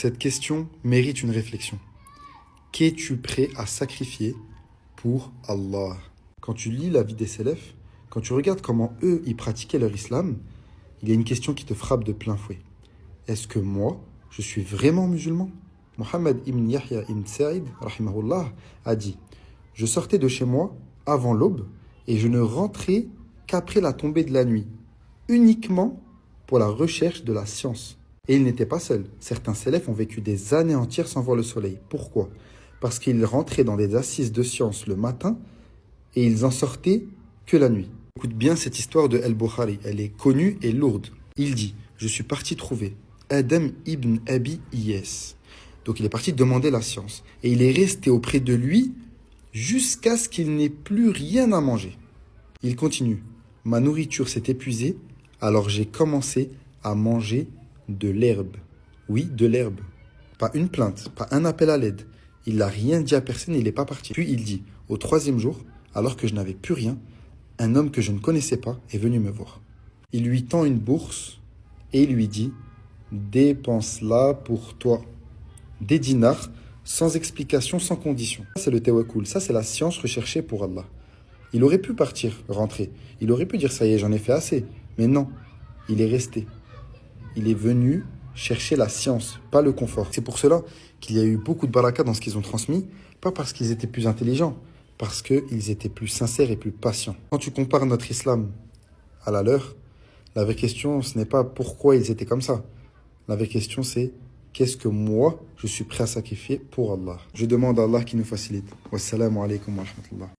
Cette question mérite une réflexion. Qu'es-tu prêt à sacrifier pour Allah? Quand tu lis la vie des Salafs, quand tu regardes comment eux, ils pratiquaient leur islam, il y a une question qui te frappe de plein fouet. Est-ce que moi, je suis vraiment musulman? Mohammed ibn Yahya ibn Sa'id, rahimahullah, a dit « Je sortais de chez moi avant l'aube et je ne rentrais qu'après la tombée de la nuit, uniquement pour la recherche de la science. » Et il n'était pas seul. Certains Salafs ont vécu des années entières sans voir le soleil. Pourquoi? Parce qu'ils rentraient dans des assises de science le matin et ils en sortaient que la nuit. Écoute bien cette histoire de Al-Bukhari. Elle est connue et lourde. Il dit « Je suis parti trouver Adam ibn Abi Iyas. » Donc il est parti demander la science. Et il est resté auprès de lui jusqu'à ce qu'il n'ait plus rien à manger. Il continue « Ma nourriture s'est épuisée, alors j'ai commencé à manger de l'herbe. » Oui, de l'herbe. Pas une plainte, pas un appel à l'aide. Il n'a rien dit à personne et il n'est pas parti. Puis il dit « Au troisième jour, alors que je n'avais plus rien, un homme que je ne connaissais pas est venu me voir. Il lui tend une bourse et il lui dit « Dépense-la pour toi. » Des dinars, sans explication, sans condition. Ça, c'est le tawakkul. Ça, c'est la science recherchée pour Allah. Il aurait pu partir, rentrer. Il aurait pu dire « Ça y est, j'en ai fait assez. » Mais non, il est resté. Il est venu chercher la science, pas le confort. C'est pour cela qu'il y a eu beaucoup de baraka dans ce qu'ils ont transmis, pas parce qu'ils étaient plus intelligents, parce qu'ils étaient plus sincères et plus patients. Quand tu compares notre islam à la leur, la vraie question, ce n'est pas pourquoi ils étaient comme ça. La vraie question, c'est qu'est-ce que moi, je suis prêt à sacrifier pour Allah. Je demande à Allah qu'il nous facilite. Wassalamu alaikum wa rahmatullah.